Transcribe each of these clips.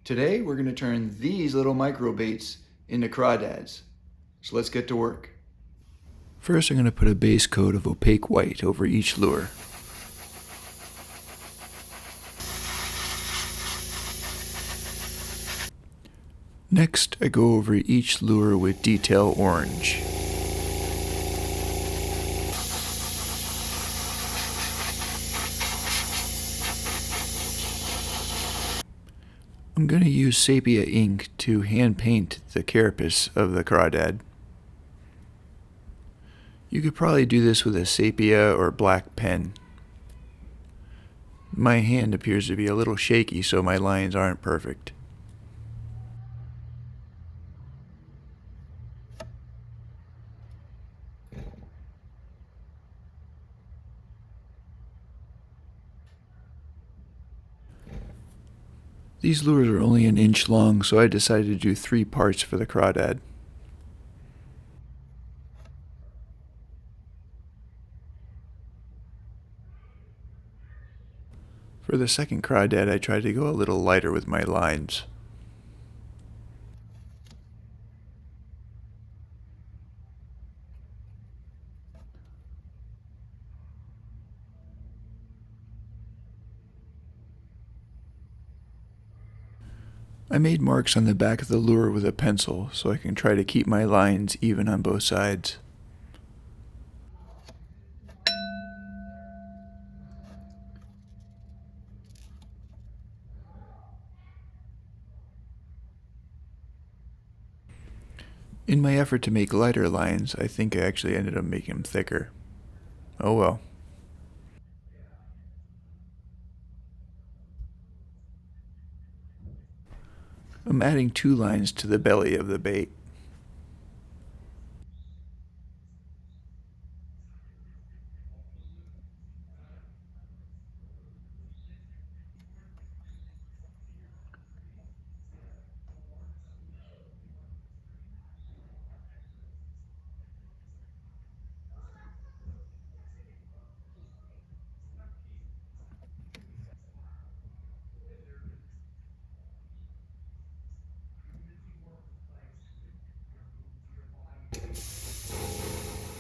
Today we're going to turn these little micro baits into crawdads. So let's get to work. First I'm going to put a base coat of opaque white over each lure. Next I go over each lure with detail orange. I'm going to use sepia ink to hand paint the carapace of the crawdad. You could probably do this with a sepia or black pen. My hand appears to be a little shaky, so my lines aren't perfect. These lures are only an inch long, so I decided to do 3 parts for the crawdad. For the second crawdad, I tried to go a little lighter with my lines. I made marks on the back of the lure with a pencil so I can try to keep my lines even on both sides. In my effort to make lighter lines, I think I actually ended up making them thicker. Oh well. I'm adding 2 lines to the belly of the bait.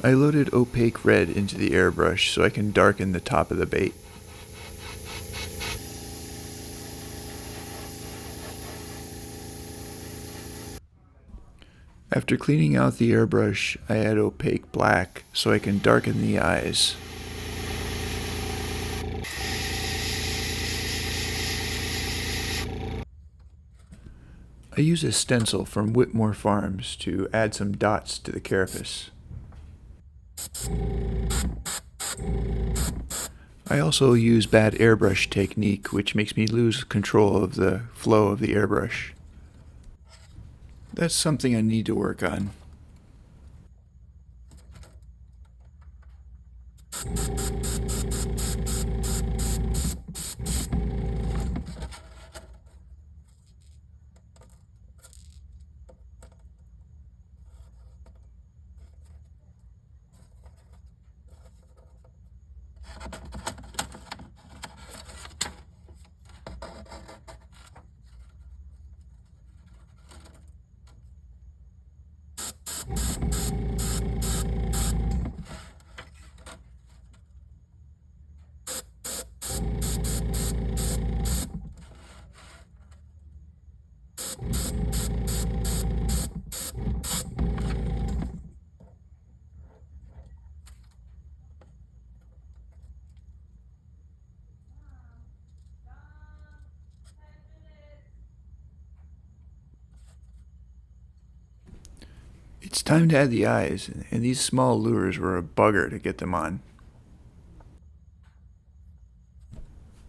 I loaded opaque red into the airbrush so I can darken the top of the bait. After cleaning out the airbrush, I add opaque black so I can darken the eyes. I use a stencil from Whitmore Farms to add some dots to the carapace. I also use bad airbrush technique, which makes me lose control of the flow of the airbrush. That's something I need to work on. It's time to add the eyes, and these small lures were a bugger to get them on.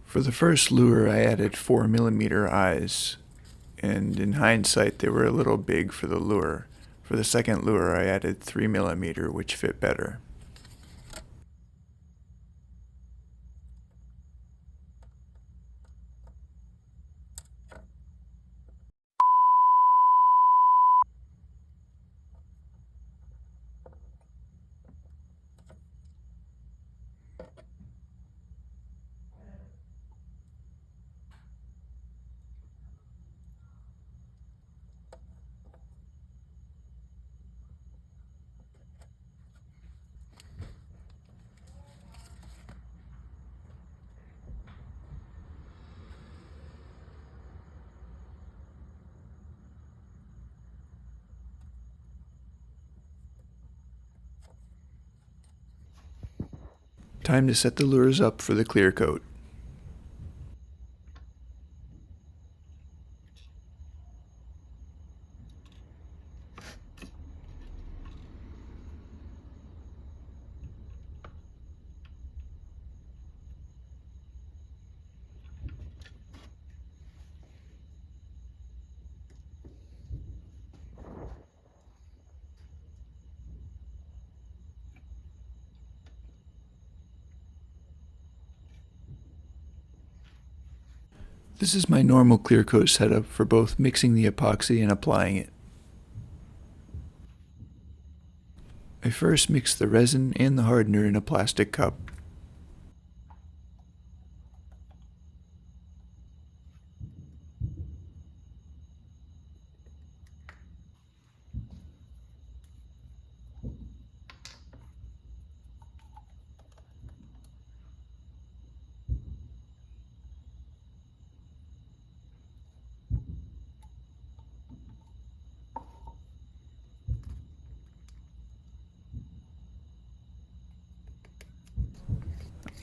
For the first lure I added 4mm eyes, and in hindsight they were a little big for the lure. For the second lure I added 3mm, which fit better. Time to set the lures up for the clear coat. This is my normal clear coat setup for both mixing the epoxy and applying it. I first mix the resin and the hardener in a plastic cup.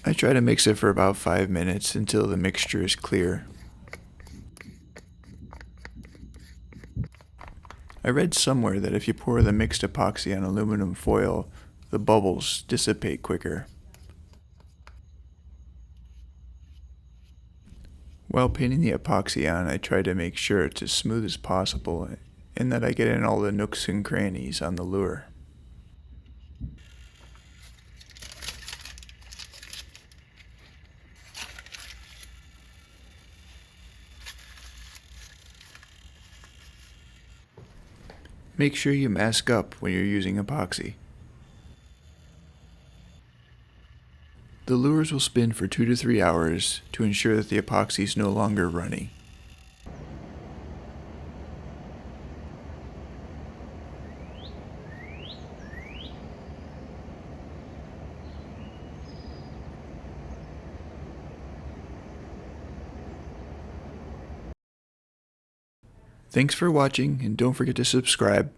I try to mix it for about 5 minutes until the mixture is clear. I read somewhere that if you pour the mixed epoxy on aluminum foil, the bubbles dissipate quicker. While painting the epoxy on, I try to make sure it's as smooth as possible and that I get in all the nooks and crannies on the lure. Make sure you mask up when you're using epoxy. The lures will spin for 2 to 3 hours to ensure that the epoxy is no longer runny. Thanks for watching, and don't forget to subscribe.